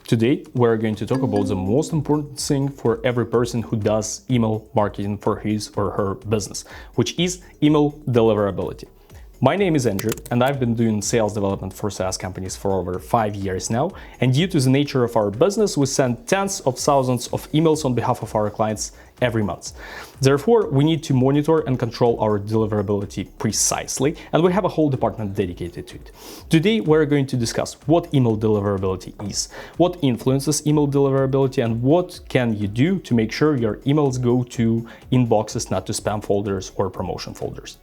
Today, we're going to talk about the most important thing for every person who does email marketing for his or her business, which is email deliverability. My name is Andrew, and I've been doing sales development for SaaS companies for over 5 years now. And due to the nature of our business, we send tens of thousands of emails on behalf of our clients every month. Therefore, we need to monitor and control our deliverability precisely, and we have a whole department dedicated to it. Today, we're going to discuss what email deliverability is, what influences email deliverability, and what can you do to make sure your emails go to inboxes, not to spam folders or promotion folders.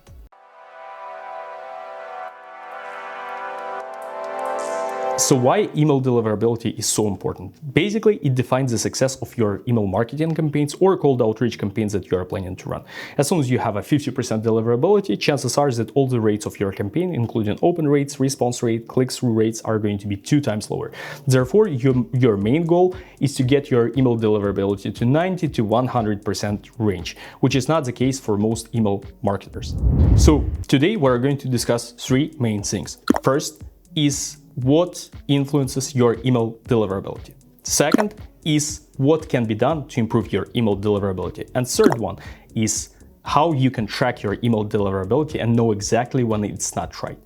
So why email deliverability is so important? Basically, it defines the success of your email marketing campaigns or cold outreach campaigns that you are planning to run. As soon as you have a 50% deliverability, chances are that all the rates of your campaign, including open rates, response rate, click-through rates, are going to be 2 times lower. Therefore, your main goal is to get your email deliverability to 90 to 100% range, which is not the case for most email marketers. So today, we're going to discuss 3 main things. First is what influences your email deliverability. Second is what can be done to improve your email deliverability. And third one is how you can track your email deliverability and know exactly when it's not right.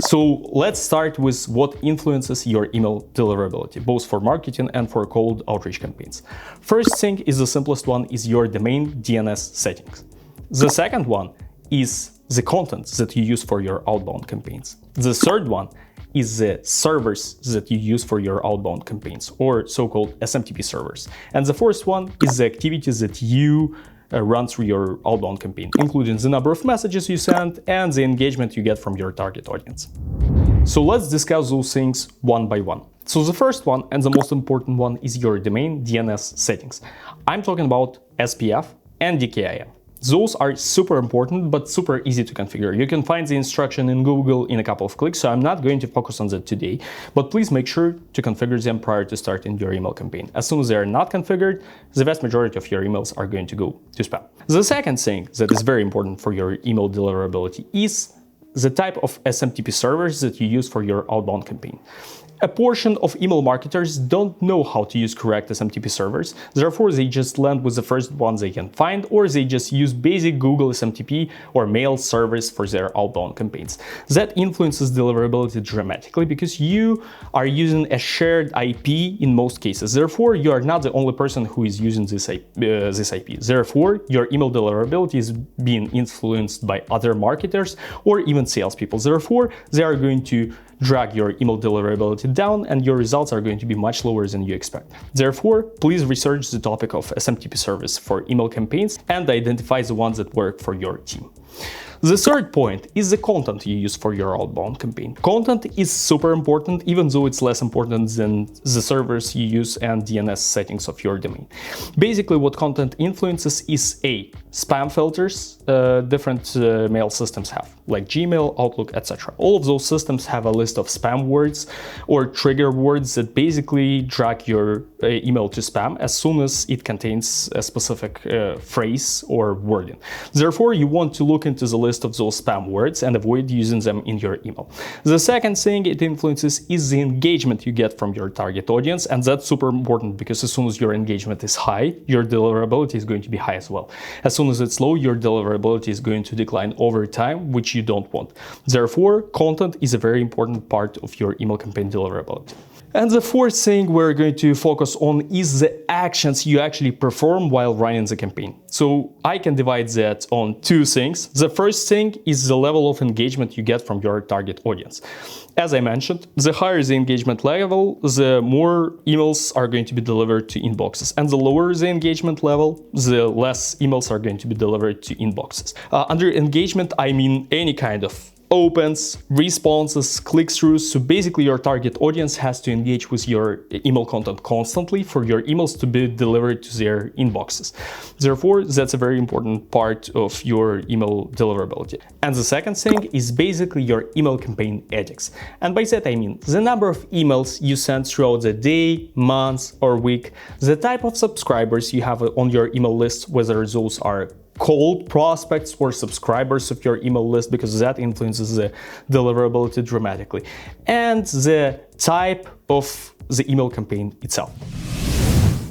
So let's start with what influences your email deliverability, both for marketing and for cold outreach campaigns. First thing is the simplest one is your domain DNS settings. The second one is the content that you use for your outbound campaigns. The third one is the servers that you use for your outbound campaigns, or so-called SMTP servers. And the fourth one is the activities that you run through your outbound campaign, including the number of messages you send and the engagement you get from your target audience. So let's discuss those things one by one. So the first one and the most important one is your domain DNS settings. I'm talking about SPF and DKIM. Those are super important, but super easy to configure. You can find the instruction in Google in a couple of clicks, so I'm not going to focus on that today, but please make sure to configure them prior to starting your email campaign. As soon as they are not configured, the vast majority of your emails are going to go to spam. The second thing that is very important for your email deliverability is the type of SMTP servers that you use for your outbound campaign. A portion of email marketers don't know how to use correct SMTP servers, therefore they just land with the first ones they can find, or they just use basic Google SMTP or mail servers for their outbound campaigns. That influences deliverability dramatically because you are using a shared IP in most cases. Therefore, you are not the only person who is using this IP. Therefore, your email deliverability is being influenced by other marketers or even salespeople. Therefore, they are going to drag your email deliverability down and your results are going to be much lower than you expect. Therefore, please research the topic of SMTP service for email campaigns and identify the ones that work for your team. The third point is the content you use for your outbound campaign. Content is super important, even though it's less important than the servers you use and DNS settings of your domain. Basically, what content influences is spam filters different mail systems have, like Gmail, Outlook, etc. All of those systems have a list of spam words or trigger words that basically drag your email to spam as soon as it contains a specific phrase or wording. Therefore, you want to look into the list of those spam words and avoid using them in your email. The second thing it influences is the engagement you get from your target audience, and that's super important because as soon as your engagement is high, your deliverability is going to be high as well. As soon as it's low, your deliverability is going to decline over time, which you don't want. Therefore, content is a very important part of your email campaign deliverability. And the fourth thing we're going to focus on is the actions you actually perform while running the campaign. So I can divide that on 2 things. The first thing is the level of engagement you get from your target audience. As I mentioned, the higher the engagement level, the more emails are going to be delivered to inboxes. And the lower the engagement level, the less emails are going to be delivered to inboxes. Under engagement, I mean any kind of opens, responses, click-throughs. So basically your target audience has to engage with your email content constantly for your emails to be delivered to their inboxes. Therefore, that's a very important part of your email deliverability. And the second thing is basically your email campaign ethics. And by that I mean the number of emails you send throughout the day, month, or week, the type of subscribers you have on your email list, whether those are cold prospects or subscribers of your email list, because that influences the deliverability dramatically. And the type of the email campaign itself.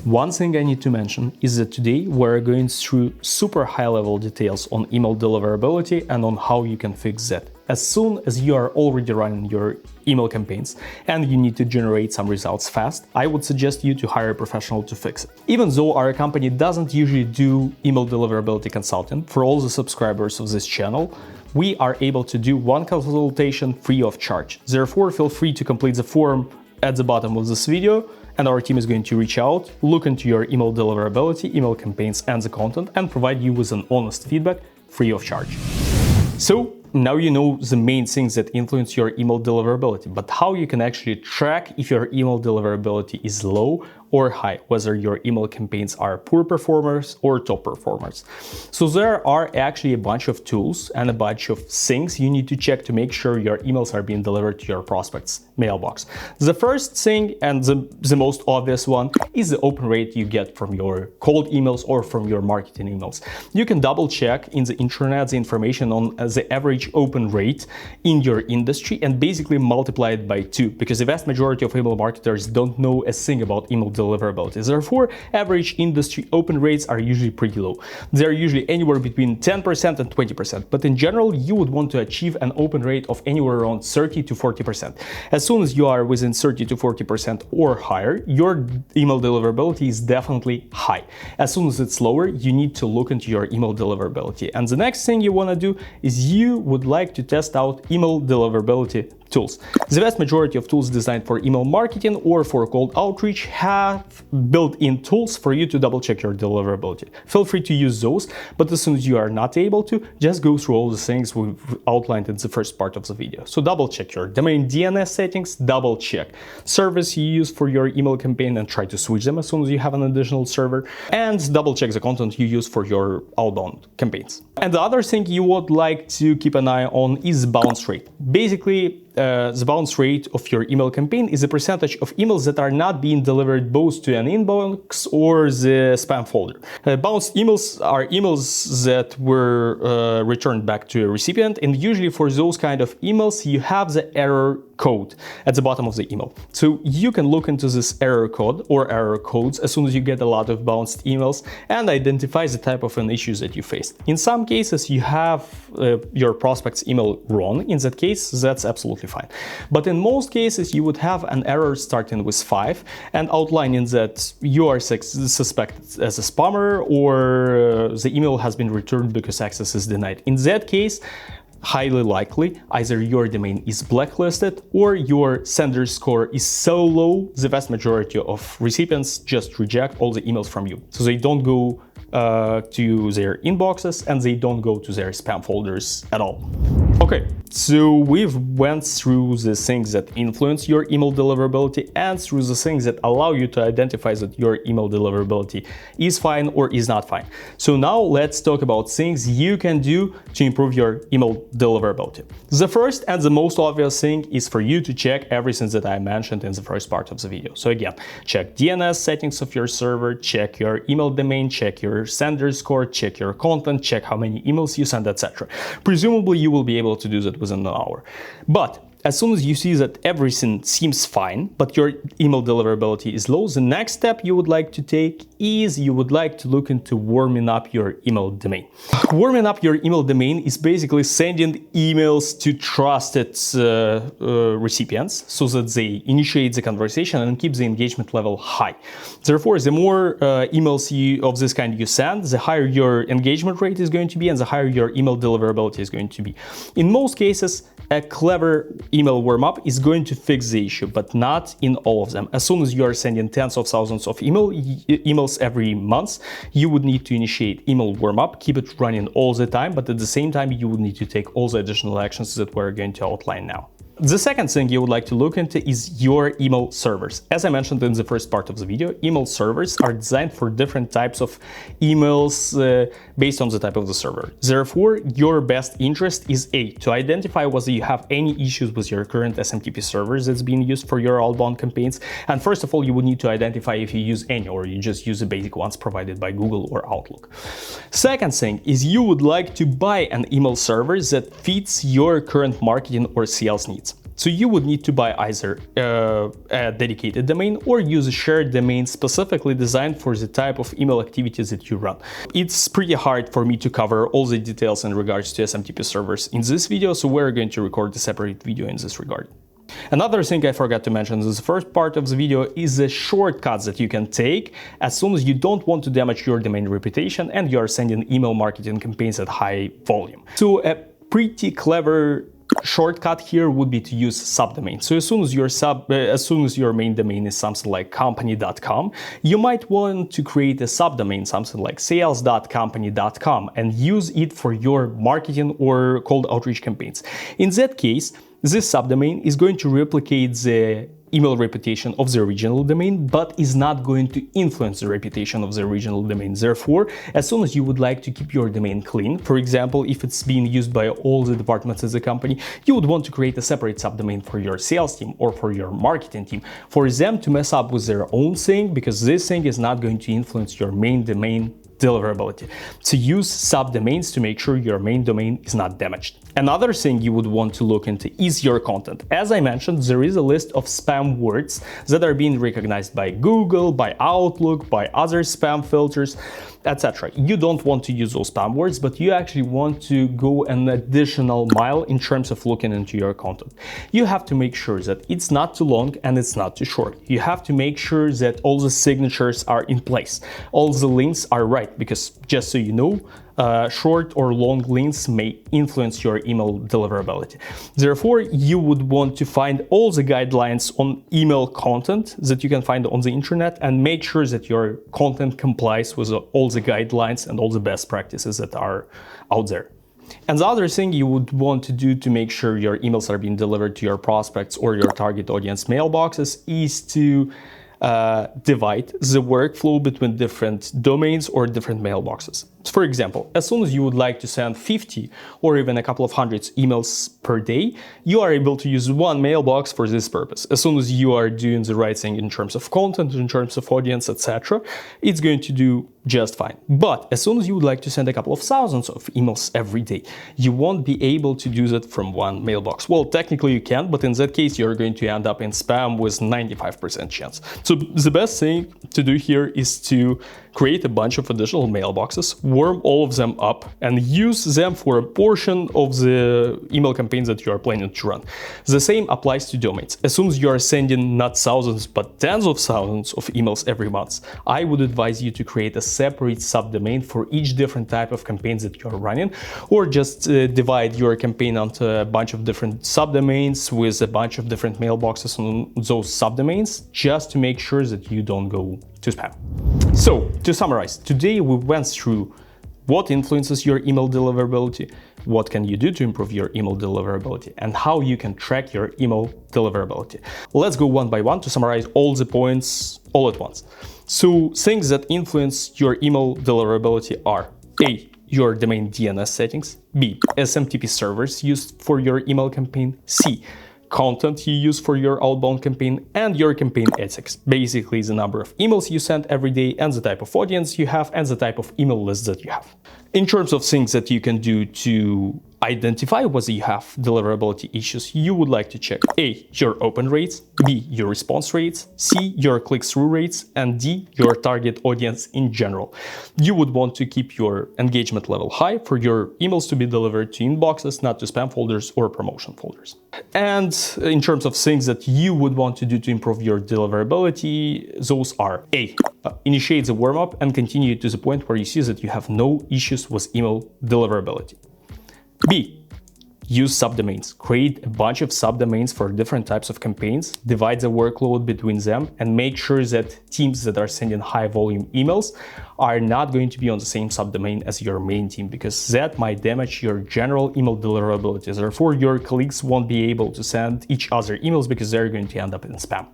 One thing I need to mention is that today we're going through super high-level details on email deliverability and on how you can fix that. As soon as you are already running your email campaigns and you need to generate some results fast, I would suggest you to hire a professional to fix it. Even though our company doesn't usually do email deliverability consulting for all the subscribers of this channel, we are able to do one consultation free of charge. Therefore, feel free to complete the form at the bottom of this video, and our team is going to reach out, look into your email deliverability, email campaigns, and the content, and provide you with an honest feedback free of charge. So now you know the main things that influence your email deliverability, but how you can actually track if your email deliverability is low or high, whether your email campaigns are poor performers or top performers. So there are actually a bunch of tools and a bunch of things you need to check to make sure your emails are being delivered to your prospects' mailbox. The first thing, and the most obvious one, is the open rate you get from your cold emails or from your marketing emails. You can double check in the internet the information on the average open rate in your industry and basically multiply it by 2, because the vast majority of email marketers don't know a thing about email deliverability. Therefore, average industry open rates are usually pretty low. They're usually anywhere between 10% and 20%, but in general, you would want to achieve an open rate of anywhere around 30 to 40%. As soon as you are within 30 to 40% or higher, your email deliverability is definitely high. As soon as it's lower, you need to look into your email deliverability. And the next thing you want to do is you would like to test out email deliverability tools. The vast majority of tools designed for email marketing or for cold outreach have built-in tools for you to double-check your deliverability. Feel free to use those, but as soon as you are not able to, just go through all the things we've outlined in the first part of the video. So double-check your domain DNS settings, double-check servers you use for your email campaign and try to switch them as soon as you have an additional server, and double-check the content you use for your outbound campaigns. And the other thing you would like to keep an eye on is bounce rate. Basically, the bounce rate of your email campaign is a percentage of emails that are not being delivered both to an inbox or the spam folder. Bounced emails are emails that were returned back to a recipient, and usually for those kind of emails you have the error code at the bottom of the email. So you can look into this error code or error codes as soon as you get a lot of bounced emails and identify the type of an issues that you faced. In some cases you have your prospect's email wrong. In that case, that's absolutely fine. But in most cases you would have an error starting with 5 and outlining that you are suspected as a spammer or the email has been returned because access is denied. In that case, highly likely either your domain is blacklisted or your sender score is so low the vast majority of recipients just reject all the emails from you. So they don't go to their inboxes and they don't go to their spam folders at all. Okay, so we've went through the things that influence your email deliverability and through the things that allow you to identify that your email deliverability is fine or is not fine. So now let's talk about things you can do to improve your email deliverability. The first and the most obvious thing is for you to check everything that I mentioned in the first part of the video. So again, check DNS settings of your server, check your email domain, check your sender score, check your content, check how many emails you send, etc. Presumably you will be able to do that within an hour. But as soon as you see that everything seems fine, but your email deliverability is low, the next step you would like to take is you would like to look into warming up your email domain. Warming up your email domain is basically sending emails to trusted recipients so that they initiate the conversation and keep the engagement level high. Therefore, the more emails of this kind you send, the higher your engagement rate is going to be and the higher your email deliverability is going to be. In most cases, a clever email warm-up is going to fix the issue, but not in all of them. As soon as you are sending tens of thousands of emails every month, you would need to initiate email warm-up, keep it running all the time, but at the same time, you would need to take all the additional actions that we're going to outline now. The second thing you would like to look into is your email servers. As I mentioned in the first part of the video, email servers are designed for different types of emails based on the type of the server. Therefore, your best interest is to identify whether you have any issues with your current SMTP servers that's being used for your outbound campaigns. And first of all, you would need to identify if you use any or you just use the basic ones provided by Google or Outlook. Second thing is you would like to buy an email server that fits your current marketing or sales needs. So you would need to buy either a dedicated domain or use a shared domain specifically designed for the type of email activities that you run. It's pretty hard for me to cover all the details in regards to SMTP servers in this video, so we're going to record a separate video in this regard. Another thing I forgot to mention in the first part of the video is the shortcuts that you can take as soon as you don't want to damage your domain reputation and you are sending email marketing campaigns at high volume. So a pretty clever shortcut here would be to use subdomain. So as soon as your main domain is something like company.com, you might want to create a subdomain, something like sales.company.com, and use it for your marketing or cold outreach campaigns. In that case, this subdomain is going to replicate the email reputation of the original domain, but is not going to influence the reputation of the original domain. Therefore, as soon as you would like to keep your domain clean, for example, if it's being used by all the departments of the company, you would want to create a separate subdomain for your sales team or for your marketing team, for them to mess up with their own thing, because this thing is not going to influence your main domain deliverability. So use subdomains to make sure your main domain is not damaged. Another thing you would want to look into is your content. As I mentioned, there is a list of spam words that are being recognized by Google, by Outlook, by other spam filters, etc. You don't want to use those spam words, but you actually want to go an additional mile in terms of looking into your content. You have to make sure that it's not too long and it's not too short. You have to make sure that all the signatures are in place, all the links are right, because just so you know, short or long links may influence your email deliverability. Therefore, you would want to find all the guidelines on email content that you can find on the internet and make sure that your content complies with all the guidelines and all the best practices that are out there. And the other thing you would want to do to make sure your emails are being delivered to your prospects or your target audience mailboxes is to divide the workflow between different domains or different mailboxes. For example, as soon as you would like to send 50 or even a couple of hundreds emails per day, you are able to use one mailbox for this purpose. As soon as you are doing the right thing in terms of content, in terms of audience, etc., it's going to do just fine. But as soon as you would like to send a couple of thousands of emails every day, you won't be able to do that from one mailbox. Well, technically you can, but in that case, you're going to end up in spam with 95% chance. So the best thing to do here is to create a bunch of additional mailboxes, warm all of them up, and use them for a portion of the email campaigns that you are planning to run. The same applies to domains. As soon as you are sending not thousands, but tens of thousands of emails every month, I would advise you to create a separate subdomain for each different type of campaigns that you are running, or just divide your campaign onto a bunch of different subdomains with a bunch of different mailboxes on those subdomains, just to make sure that you don't go to spam. So, to summarize, today we went through what influences your email deliverability, what can you do to improve your email deliverability, and how you can track your email deliverability. Let's go one by one to summarize all the points all at once. So, things that influence your email deliverability are: A, your domain DNS settings; B, SMTP servers used for your email campaign; C, content you use for your outbound campaign; and your campaign ethics, basically the number of emails you send every day and the type of audience you have and the type of email list that you have. In terms of things that you can do to identify whether you have deliverability issues, you would like to check: A, your open rates; B, your response rates; C, your click-through rates; and D, your target audience in general. You would want to keep your engagement level high for your emails to be delivered to inboxes, not to spam folders or promotion folders. And in terms of things that you would want to do to improve your deliverability, those are: A, initiate the warm-up and continue to the point where you see that you have no issues with email deliverability. B, use subdomains. Create a bunch of subdomains for different types of campaigns, divide the workload between them, and make sure that teams that are sending high volume emails are not going to be on the same subdomain as your main team, because that might damage your general email deliverability. Therefore, your colleagues won't be able to send each other emails because they're going to end up in spam.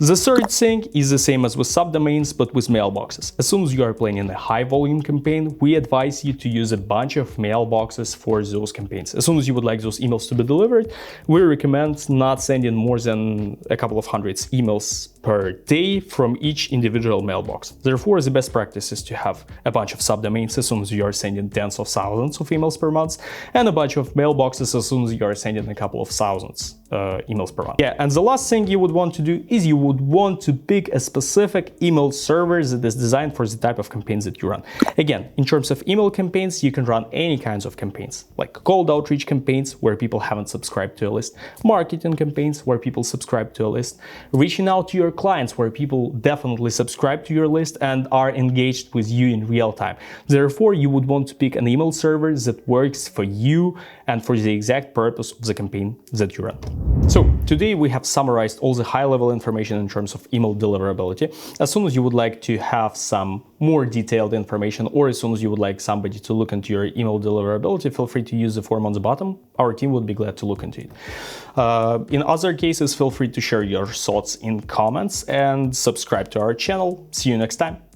The third thing is the same as with subdomains, but with mailboxes. As soon as you are planning a high volume campaign, we advise you to use a bunch of mailboxes for those campaigns. As soon as you would like those emails to be delivered, we recommend not sending more than a couple of hundreds emails per day from each individual mailbox. Therefore, the best practice is to have a bunch of subdomains as soon as you are sending tens of thousands of emails per month, and a bunch of mailboxes as soon as you are sending a couple of thousands emails per month. Yeah, and the last thing you would want to do is you would want to pick a specific email server that is designed for the type of campaigns that you run. Again, in terms of email campaigns, you can run any kinds of campaigns, like cold outreach campaigns where people haven't subscribed to a list, marketing campaigns where people subscribe to a list, reaching out to your clients where people definitely subscribe to your list and are engaged with you in real time. Therefore, you would want to pick an email server that works for you and for the exact purpose of the campaign that you run. So today we have summarized all the high-level information in terms of email deliverability. As soon as you would like to have some more detailed information, or as soon as you would like somebody to look into your email deliverability, feel free to use the form on the bottom. Our team would be glad to look into it. In other cases, feel free to share your thoughts in comments and subscribe to our channel. See you next time.